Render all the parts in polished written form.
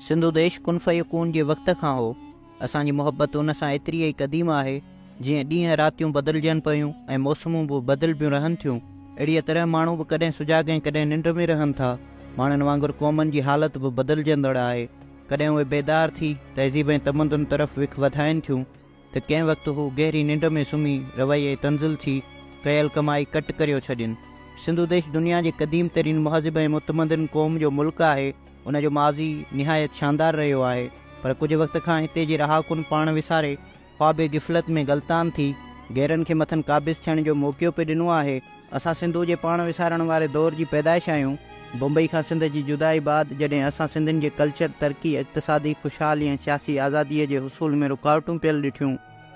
सिंधु देश कुन फयकून जे वक़्त खां हो। असांजी मुहबत उन सां एतिरी ई क़दीम आहे जीअं ॾींहं रातियूं बदिलजनि पियूं ऐं मौसमूं बि बदिलबियूं रहनि थियूं। अहिड़ीअ तरह माण्हू बि कॾहिं सुजाॻ ऐं कॾहिं निंड में रहनि था। माण्हुनि वांगुरु क़ौमनि जी हालत बि बदिलजंदड़ आहे। कॾहिं उहे बेदार थी तहज़ीब ऐं तमदुन तरफ़ विख वधाइनि थियूं त कंहिं वक़्तु हू गहरी निंड में सुम्ही रवैये तंज़िल थी कयल कमाई कट करियो छॾनि। सिंधु देश दुनिया जे क़दीम तरीन महज़िब ऐं मुतमदिन क़ौम जो मुल्क आहे। उन जो माज़ी निहायत शानदार रहियो आहे, पर कुझु वक़्त खां हिते जे रहाकुन पाण विसारे ख़्वाब गिफ़लत में गलतान थी गैरनि खे मथनि क़ाबिज़ थियण जो मौक़ो पियो ॾिनो आहे। असां सिंधु जे पाण विसारण वारे दौर जी पैदाइश आहियूं। बम्बई खां सिंध जी जुदाई बाद जॾहिं असां सिंधियुनि जे कल्चर, तरक़ी, इक़्तिसादी खुशहाली ऐं सियासी आज़ादीअ जे हुसूल में रुकावटूं पियल ॾिठियूं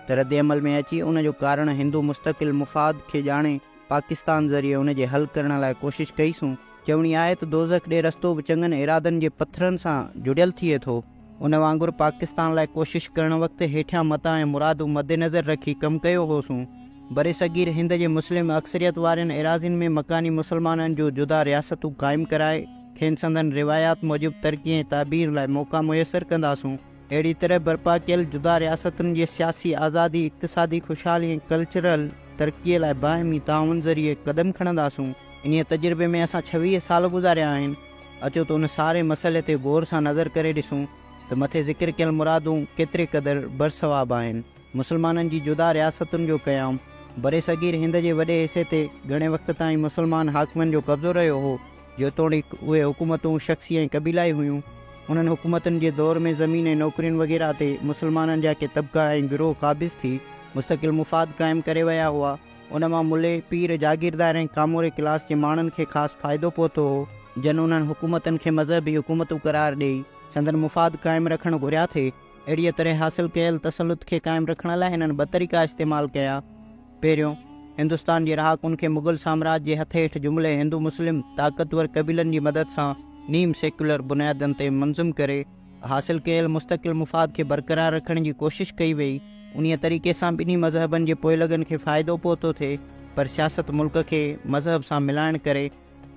त रद्द अमल में अची उन जो कारण हिंदू मुस्तक़िल मुफ़ाद खे ॼाणे पाकिस्तान ज़रिए उन जे हल करण लाइ कोशिशि कईसूं। चवणी आहे त दोज़ख ॾे रस्तो बि चङनि इरादनि जे पथरनि सां जुड़ियल थिए थो। उन वांगुरु पाकिस्तान लाइ कोशिशि करण वक़्तु हेठियां मता ऐं मुरादूं मद्देनज़र रखी कमु कयो होसूं। बरे सगीर हिंद जे मुस्लिम अक्सरियत वारनि एराज़ियुनि में मकानी मुसलमाननि जो जुदा रियासतूं क़ाइमु कराए खेनि संदन रिवायात मूजिबि तरक़ी ऐं ताबीर लाइ मौक़ा मुयसरु कंदासूं। अहिड़ी तरह बर्पा कयल जुदा रियासतुनि जे सियासी आज़ादी, इक़्तिसादी खुशहाली ऐं कल्चरल तरक़ीअ लाइ बाहिमी ताउन ज़रिए क़दम खणंदासूं। इन तजुर्बे में असां 26 साल गुज़ारिया आहिनि। अचो त उन सारे मसइले ते गौर सां नज़र करे ॾिसूं त मथे ज़िक्र कयल मुरादूं केतिरे क़दुरु बरसवाब आहिनि। मुसलमाननि जी जुदा रियासतुनि जो क़याम। बरे सगीर हिंद जे वॾे हिसे ते घणे वक़्त ताईं मुसलमान हाकिमनि जो कब्ज़ो रहियो हो, जेतोणीकि उहे हुकूमतूं शख़्सी ऐं क़बीलाई हुयूं। उन्हनि हुकूमतुनि जे दौर में ज़मीन ऐं नौकरियुनि वग़ैरह ते मुसलमाननि जा के तबिका ऐं गिरोह क़ाबिज़ थी मुस्तक़िल मुफ़ाद क़ाइमु करे विया हुआ। उन मां मुले, पीर, जागीरदार ऐं कामोरे क्लास जे माण्हुनि खे ख़ासि फ़ाइदो पहुतो हो, जन उन्हनि हुकूमतुनि खे मज़हबी हुकूमतूं क़रार ॾेई संदन मुफ़ाद क़ाइमु रखणु घुरिया थे। अहिड़ीअ तरह हासिलु कयल तसलुत खे क़ाइमु रखण लाइ हिननि ॿ तरीक़ा इस्तेमालु कया। पहिरियों, हिंदुस्तान जे रहाकुन खे मुग़ल साम्राज्य जे हथ हेठि जुमिले हिंदू मुस्लिम ताक़तवर क़बीलनि जी मदद सां नीम सेक्युलर बुनियादनि ते मंज़ूम करे हासिलु कयल मुस्तक़िल मुफ़ाद खे बरक़रार रखण जी कोशिशि कई वई। उन्हीअ तरीक़े सां ॿिन्ही मज़हबनि जे पोइलगनि खे फ़ाइदो पहुतो थिए, पर सियासत मुल्क खे मज़हब सां मिलाइण करे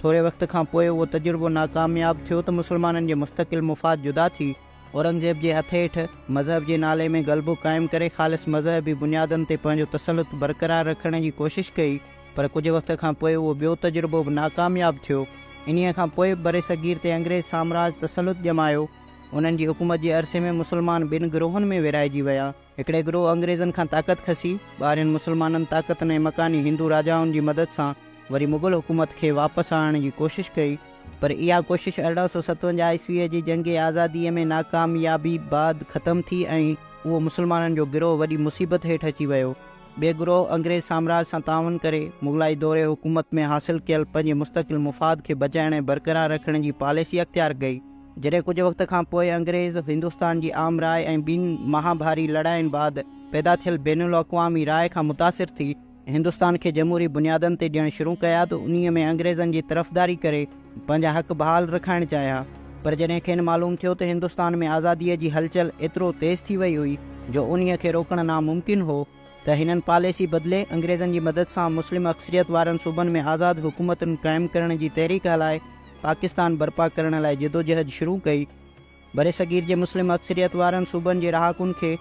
थोरे वक़्त खां पोइ उहो तजुर्बो नाकामयाबु थियो त मुसलमाननि जे मुस्तक़िल मुफ़ाद जुदा थी औरंगज़ेब जे हथ हेठि मज़हब जे नाले में ग़लबो क़ाइमु करे ख़ालिस मज़हबी बुनियादनि ते पंहिंजो तसलुत बरक़रार रखण जी कोशिशि कई, पर कुझु वक़्त खां पोइ उहो ॿियो तजुर्बो बि नाकामयाबु थियो। इन्हीअ खां पोइ बरे सगीर ते अंग्रेज़ साम्राज तसलुत ॼमायो। उन्हनि जी हुकूमत जे अरसे में मुसलमान ॿिनि गिरोहनि में विराइजी विया। हिकिड़े गिरोह अंग्रेज़नि खां ताक़त खसी, ॿारनि मुसलमाननि ताक़तनि ऐं मकानी हिंदू राजाउनि जी मदद सां वरी मुग़ल हुकूमत खे वापसि आणण जी कोशिशि कई, पर इहा कोशिशि 1857 ईस्वीअ जी जंग आज़ादीअ में नाकामयाबी बाद ख़तमु थी ऐं उहो मुसलमाननि जो गिरोह वॾी मुसीबत हेठि अची वियो। ॿिए गिरोह अंग्रेज़ साम्राज सां ताउन करे मुग़लाई दौरे हुकूमत में हासिलु कयल पंहिंजे मुस्तक़िल मुफ़ाद खे बचाइण ऐं बरक़रार रखण जी पॉलिसी अख़्तियार कई। जॾहिं कुझु वक़्त खां पोइ अंग्रेज़ हिंदुस्तान जी आम राय ऐं ॿिनि महाभारी लड़ाइनि बाद पैदा थियल बैनुल अक़वामी राय खां मुतासिर थी हिंदुस्तान खे जमहूरी बुनियादनि ते ॾियणु शुरू कया त उन्हीअ में अंग्रेज़नि जी तरफ़दारी करे पंहिंजा हक़ बहाल रखाइणु चाहिया। पर जॾहिं खेनि मालूम थियो त हिंदुस्तान में आज़ादीअ जी हलचल एतिरो तेज़ थी वई हुई जो उन्हीअ खे रोकणु नामुमकिन हो, त हिननि पॉलिसी बदिले अंग्रेज़नि जी मदद सां मुस्लिम अक्सरियत वारनि सूबनि में आज़ादु हुकूमतुनि क़ाइमु करण जी तहरीक हलाए पाकिस्तान बर्पा करण लाइ जिदोजहद शुरू कई। बरे सगीर जे मुस्लिम अक्सरियत वारनि सूबनि जे रहाकुन खे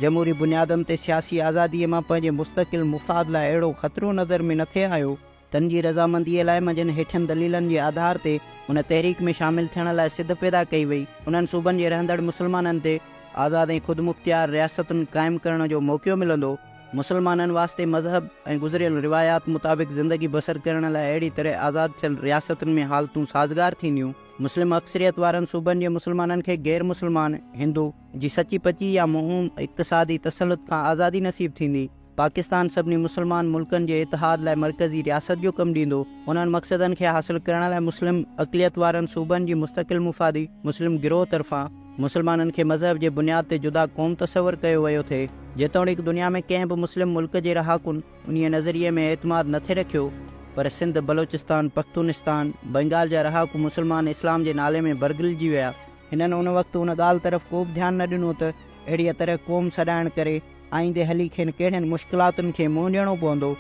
जमहूरी बुनियादनि ते सियासी आज़ादीअ मां पंहिंजे मुस्तक़िल मुफ़ाद लाइ अहिड़ो ख़तरो नज़र में न थे आयो। तन जी रज़ामंदीअ लाइ मंझंदि हेठियनि दलीलनि जे आधार ते उन तहरीक में शामिलु थियण लाइ सिध पैदा कई वई। उन्हनि सूबनि जे रहंदड़ मुसलमाननि ते आज़ाद ऐं ख़ुदमुख़्तियार रियासतुनि क़ाइमु करण जो मौक़ो मिलंदो। मुसलमाननि वास्ते मज़हब ऐं गुज़िरियल रिवायात मुताबिक़ ज़िंदगी बसर करण लाइ अहिड़ी तरह आज़ादु थियल रियासतुनि में हालतूं साज़गार थींदियूं। मुस्लिम अक्सरियत वारनि सूबनि जे मुसलमाननि खे गैर मुसलमान हिंदू जी सची पची या मुहूम इक़्तिसादी तसलुत खां आज़ादी नसीब थींदी। पाकिस्तान सभिनी मुसलमान मुल्कनि जे इतिहाद लाइ मरकज़ी रियासत जो कमु ॾींदो। उन्हनि मक़सदनि खे हासिलु करण लाइ मुस्लिम अक़लियत वारनि सूबनि जी मुस्तक़िल मुफ़ादी मुस्लिम गिरोह तरफ़ां मुसलमाननि खे मज़हब जे बुनियाद ते जुदा क़ौम तसवुरु कयो वियो थे। जेतोणीकि दुनिया में कंहिं बि मुस्लिम मुल्क जे रहाकुन उन्हीअ नज़रिए में एतमाद न थे रखियो, पर सिंध, बलोचिस्तान, पख्तूनिस्तान, बंगाल जा रहाकू मुसलमान इस्लाम जे नाले में बरगलिजी विया। हिननि उन वक़्तु उन ॻाल्हि तरफ़ को बि ध्यानु न ॾिनो त अहिड़ीअ तरह क़ौम सॾाइण करे आईंदे हली खेनि कहिड़ियुनि मुश्किलातुनि खे मुंहुं ॾियणो पवंदो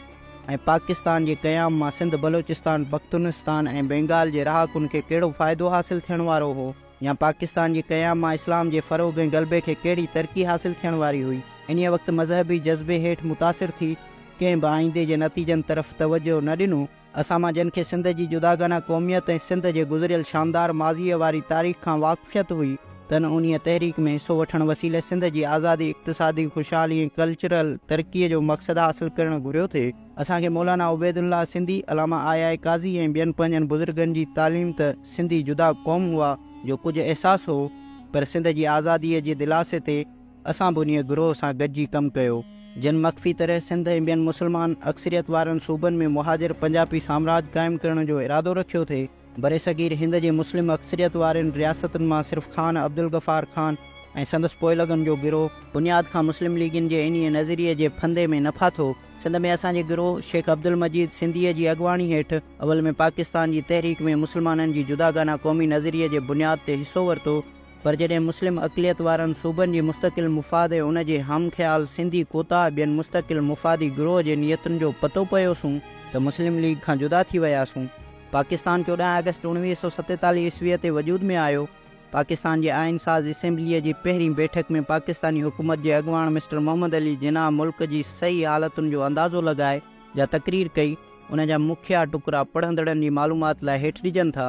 ऐं पाकिस्तान जे क़याम मां सिंध, बलोचिस्तान, पख्तूनिस्तान ऐं बंगाल जे रहाकुन खे कहिड़ो फ़ाइदो हासिलु थियण वारो हो। या पाकिस्तान जे क़याम मां इस्लाम जे फ़रोग़ ऐं ग़लबे खे कहिड़ी तरक़ी हासिल थियण वारी हुई। इन वक़्तु मज़हबी जज़्बे हेठि मुतासिर थी कंहिं बि आईंदे जे नतीजनि तरफ़ तवजो न ॾिनो। असां मां जिन खे सिंध जी जुदागाना क़ौमियत ऐं सिंध जे गुज़िरियल शानदार माज़ीअ वारी तारीख़ खां वाक़ुफ़ियत हुई तन उन तहरीक में हिसो वठण वसीले सिंध जी आज़ादी, इक़्तिसादी ख़ुशहाली ऐं कल्चरल तरक़ीअ जो मक़सदु हासिल करणु घुरियो थिए। असांखे मौलाना उबैदुल्लाह सिंधी, अलामा आया काज़ी ऐं ॿियनि पंहिंजनि बुज़ुर्गनि जी तालीम त सिंधी जुदा क़ौम हुआ जो कुझु अहसासु हो, पर सिंध जी आज़ादीअ जे दिलासे ते असां बि उन गिरोह सां गॾिजी कमु कयो जिन मख़फ़ी तरह सिंध ऐं ॿियनि मुस्लमान अक्सरियत वारनि सूबनि में मुहाजिर पंजाबी साम्राज क़ाइमु करण जो इरादो रखियो थिए। बरे सग़ीर हिंद जे मुस्लिम अक्सरियत वारनि रियासतुनि मां सिर्फ़ु ख़ान अब्दुल गफ़ार ख़ान ऐं संदसि पोइलगनि जो गिरोह बुनियाद खां मुस्लिम लीगनि जे इन नज़रिए जे फंदे में न फाथो। सिंध में असांजे गिरोह शेख अब्दुल मजीद सिंधीअ जी अॻुवाणी हेठि अवल में पाकिस्तान जी तहरीक में मुस्लमाननि जी जुदागाना क़ौमी नज़रिए जे बुनियाद ते हिसो वरितो, पर जॾहिं मुस्लिम अक़लियत वारनि सूबनि जी मुस्तक़िल मुफ़ाद ऐं उन जे हम ख़्याल सिंधी कोता ॿियनि मुस्तक़िल मुफ़ादी गिरोह जे नियतुनि जो पतो पियोसूं त मुस्लिम लीग खां जुदा थी वियासूं। पाकिस्तान 14 अगस्त 1947 ईस्वीअ ते वजूद में आयो। पाकिस्तान जे आइन साज़ असेंबलीअ जी पहिरीं बैठक में पाकिस्तानी हुकूमत जे अॻुवाण मिस्टर मोहम्मद अली जिन्ना मुल्क जी सही हालतुनि जो अंदाज़ो लॻाए या तक़रीर कई। उन जा मुखिया टुकड़ा पढ़ंदड़नि जी मालूमात लाइ हेठि ॾिजनि था।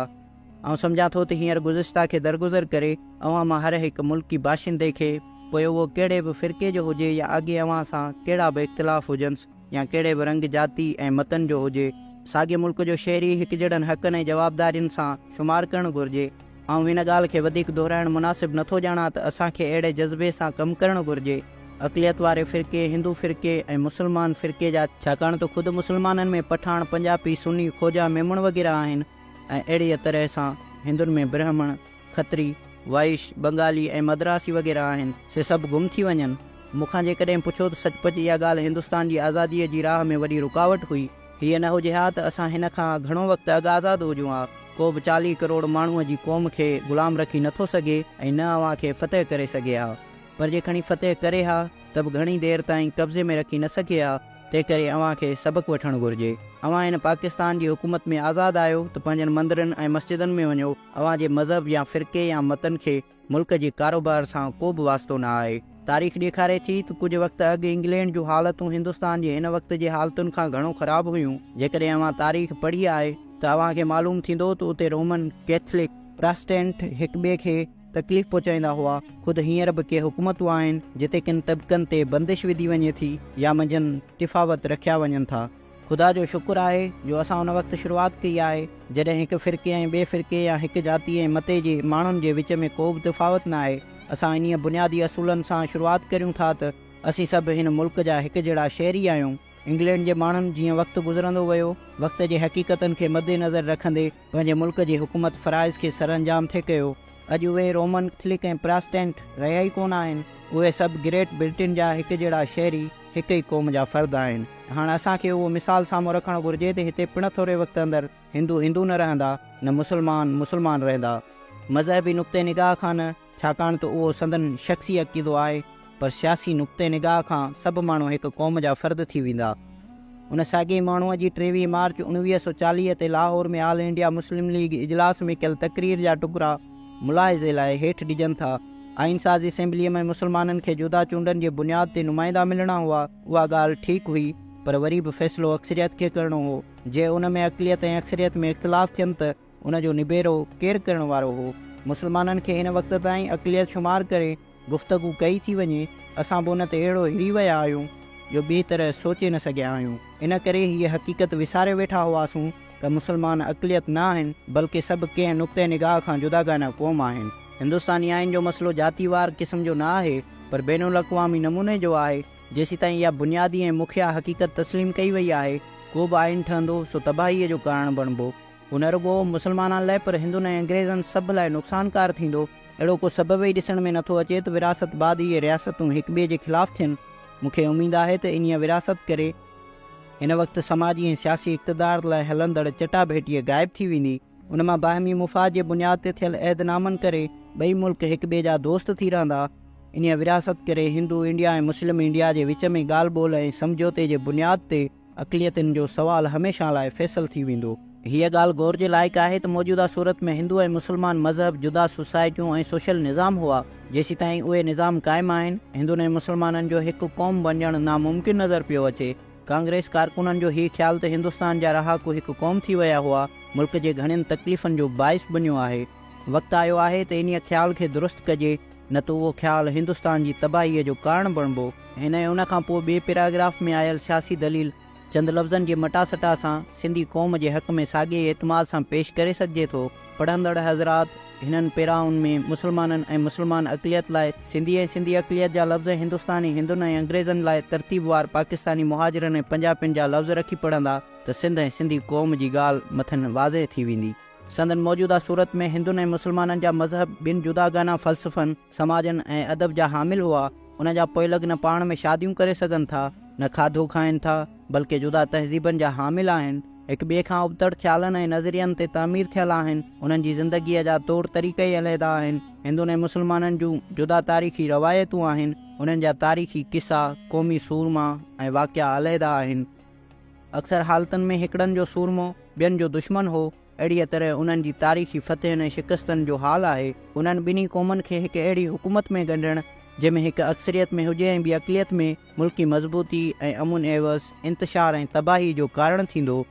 ऐं सम्झां थो त हींअर गुज़िश्ता खे दरगुज़र करे अवां मां हर हिकु मुल्की बाशिंदे खे, पोइ उहो कहिड़े बि फ़िरक़े जो हुजे या अॻे अवां सां कहिड़ा बि इख़्तिलाफ़ हुजनिसि या कहिड़े बि रंग जाती ऐं मतन जो हुजे, साॻे मुल्क जो शहरी हिकु जहिड़नि हक़नि ऐं जवाबदारियुनि सां शुमारु करणु घुरिजे। ऐं हिन ॻाल्हि खे वधीक दोहिराइणु मुनासिबु नथो ॼाणा त असांखे अहिड़े जज़्बे सां कमु करणु घुरिजे। अक़लियत वारे फ़िरक़े, हिंदू फ़िरक़े ऐं मुस्लमान फ़िरक़े जा, छाकाणि त ख़ुदि मुस्लमाननि में पठान, पंजाबी, सुन्नी, खोजा, मेमण वग़ैरह आहिनि ऐं अहिड़ीअ तरह सां हिंदुनि में ब्राह्मण, खत्री, वाइश, बंगाली ऐं मद्रासी वग़ैरह आहिनि, से सभु गुम थी वञनि। मूंखां जेकॾहिं पुछो त सचपच इहा ॻाल्हि हिंदुस्तान जी आज़ादीअ जी राह में वॾी रुकावट हुई। हीअ न हुजे हा त असां हिन खां घणो वक़्तु अॻु आज़ादु हुजूं हा। को बि 40 करोड़ माण्हूअ जी क़ौम खे ग़ुलाम रखी नथो सघे ऐं न अव्हां खे फ़तह करे सघे हा, पर जे खणी फ़तह करे हा त बि घणी देरि ताईं कब्ज़े में रखी न सघे हा। तंहिं करे अव्हां खे सबक़ु वठणु घुरिजे। अव्हां हिन पाकिस्तान जी हुकूमत में आज़ादु आहियो त पंहिंजनि मंदरनि ऐं मस्जिदनि में वञो। अव्हां जे मज़हब या फ़िरक़े या मतन खे मुल्क जे कारोबार सां को बि वास्तो न आहे। तारीख़ ॾेखारे थी त कुझु वक़्तु अॻु इंग्लैंड जूं हालतूं हिंदुस्तान जे हिन वक़्त जे हालतुनि खां घणो ख़राबु हुयूं। जेकॾहिं अव्हां तारीख़ पढ़ी आहे त अव्हां खे मालूम थींदो त उते रोमन कैथलिक, प्रोटेस्टेंट हिक ॿिए खे तकलीफ़ पहुचाईंदा हुआ। ख़ुदि हींअर बि के हुकूमतूं आहिनि जिते किन तबिक़नि ते बंदिश विधी वञे थी या मंझंदि तिफ़ावत रखिया वञनि था। ख़ुदा जो शुक्र आहे जो असां उन वक़्तु शुरूआति कई आहे जॾहिं हिकु फ़िरक़े ऐं ॿिए फ़िरक़े या हिकु जाती ऐं मते जे माण्हुनि जे विच में को बि तिफ़ावत न आहे। असां इन्हीअ बुनियादी असूलनि सां शुरूआति करियूं था त असीं सभु हिन मुल्क जा हिकु जहिड़ा शहरी आहियूं। इंग्लैंड जे माण्हुनि जीअं वक़्तु गुज़रंदो वियो, वक़्त जे हक़ीक़तनि खे मद्देनज़र रखंदे पंहिंजे मुल्क जी हुकूमत फ़राइज़ खे सरअंजाम थिए कयो। अॼु उहे रोमन कैथलिक ऐं प्रोटेस्टेंट रहिया ई कोन आहिनि। उहे सभु ग्रेट ब्रिटेन जा हिकु जहिड़ा शहरी, हिकु ई क़ौम जा फ़र्द आहिनि। हाणे असांखे उहो मिसाल साम्हूं रखणु घुरिजे त हिते पिण थोरे वक़्तु अंदरि हिंदू हिंदू न रहंदा, न मुस्लमान मुस्लमान रहंदा। मज़हबी नुक़्ते निगाह खां न, छाकाणि त उहो संदन शख़्सी अक़ीदो आहे, पर सियासी नुक़्ते निगाह खां सभु माण्हू हिकु क़ौम जा फ़र्द थी वेंदा। उन साॻे माण्हूअ जी 23 मार्च 1940 ते लाहौर में ऑल इंडिया मुस्लिम लीग इजलास में कयल तक़रीर जा टुकड़ा मुलाहिज़े लाइ हेठि ॾिजनि था। आइन साज़ असेंबलीअ में मुस्लमाननि खे जुदा चूंडनि जे बुनियाद ते नुमाइंदा मिलणा हुआ। उहा ॻाल्हि ठीकु हुई, पर वरी बि फ़ैसिलो अक्सरियत खे करिणो हो। जे उन में अक़लियत ऐं अक्सरियत में इख़्तिलाफ़ थियनि त उन जो निबेरो केरु करण वारो हो। मुस्लमाननि खे हिन वक़्त ताईं अक़लियत शुमार करे गुफ़्तगू कई थी वञे। असां बि उन ते अहिड़ो हिरी विया आहियूं जो ॿी तरह सोचे न सघिया आहियूं। इन करे हीअ हक़ीक़त विसारे वेठा हुआसीं त मुस्लमान अक़लियत न आहिनि, बल्कि सभु कंहिं नुक़्ते निगाह खां जुदागाना क़ौम आहिनि। हिंदुस्तानी आइन जो मसइलो जातीवार क़िस्म जो न आहे, पर बैनुल अक़वामी नमूने जो आहे। जेसीं ताईं इहा बुनियादी ऐं मुखिया हक़ीक़त तस्लीम कई वई आहे, को बि आइन ठहंदो सो तबाहीअ जो कारण बणिबो। उन रुॻो मुस्लमाननि लाइ, पर हिंदुनि ऐं अंग्रेज़नि सभु लाइ नुक़सानकार थींदो। अहिड़ो को सबबु ई ॾिसण में नथो अचे त विरासत बाद इहे रियासतूं हिक ॿिए जे ख़िलाफ़ु थियनि। मूंखे उमेद आहे त इन विरासत करे हिन वक़्तु समाजी ऐं सियासी इक़्तिदार लाइ हलंदड़ चटाभेटीअ गाइब थी वेंदी। उन मां बाहिमी मुफ़ाद जे बुनियाद ते थियल अहदनामनि करे ॿई मुल्क हिक ॿिए जा दोस्त थी रहंदा। इन विरासत करे हिंदू इंडिया ऐं मुस्लिम इंडिया जे विच में ॻाल्हि ॿोल ऐं सम्झोते जे बुनियाद ते अक़लियतुनि जो सुवालु हमेशह लाइ फ़ैसिल थी वेंदो। हीअ ॻाल्हि गौर जे लाइक़ु आहे त मौजूदा सूरत में हिंदू ऐं मुस्लमान मज़हब जुदा सोसाइटियूं ऐं सोशल निज़ाम हुआ। जेसीं ताईं उहे निज़ाम क़ाइमु आहिनि, हिंदुनि ऐं मुस्लमाननि जो हिकु क़ौम बणिजणु नामुमकिन नज़र पियो अचे। कांग्रेस कारकुननि जो हीउ ख़्यालु त हिंदुस्तान जा रहाकू हिकु क़ौम थी विया हुआ, मुल्क जे घणनि तकलीफ़ुनि जो बाइस बणियो आहे। वक़्तु आयो आहे त इन ख़्याल खे दुरुस्त कजे, न त उहो ख़्यालु हिंदुस्तान जी तबाहीअ जो कारण बणिबो। हिन ऐं उन खां पोइ ॿिए पैराग्राफ में आयल सियासी दलील चंद लफ़्ज़नि जे मटासटा सां सिंधी क़ौम जे हक़ में साॻिए एतमाद सां पेश करे सघिजे थो। पढ़ंदड़ हज़रात, हिननि पैराउनि में मुस्लमाननि ऐं मुस्लमान अक़लियत लाइ सिंधी ऐं सिंधी अक़लियत जा लफ़्ज़ हिंदुस्तानी हिंदुनि ऐं अंग्रेज़नि लाइ तरतीबवार पाकिस्तानी मुहाजिरनि ऐं पंजाबियुनि जा लफ़्ज़ रखी पढ़ंदा त सिंध ऐं सिंधी क़ौम जी ॻाल्हि मथनि वाज़े थी वेंदी। संदन मौजूदा सूरत में हिंदुनि ऐं मुस्लमाननि जा मज़हब ॿिनि जुदागाना फ़लसफ़नि, समाजनि ऐं अदब जा हामिल हुआ। उन जा पोइलॻ न पाण में शादियूं करे सघनि था, न खाधो खाइनि था, बल्कि जुदा तहज़ीबनि जा हामिल आहिनि। हिक ॿिए खां उबतड़ ख़्यालनि ऐं नज़रियनि ते तामीर थियल आहिनि। उन्हनि जी ज़िंदगीअ जा तौर तरीक़े ई अलहदा आहिनि। हिंदुनि ऐं मुस्लमाननि जूं जुदा तारीख़ी रवायतूं आहिनि। उन्हनि जा तारीख़ी क़िसा, क़ौमी सूरमा ऐं वाक़िआ अलहदा आहिनि। अक्सर हालतुनि में हिकिड़नि जो सूरमो ॿियनि जो दुश्मन हो। अहिड़ीअ तरह उन्हनि जी तारीख़ी फ़तहनि ऐं शिकस्तनि जो हाल आहे। उन्हनि ॿिन्ही क़ौमुनि खे हिकु अहिड़ी हुकूमत में ॻंढणु जंहिंमें हिकु अक्सरियत में हुजे ऐं ॿी अक़लियत में मुल्की मज़बूती ऐं अमुन एवज़, इंतशार ऐं तबाही जो कारण थींदो।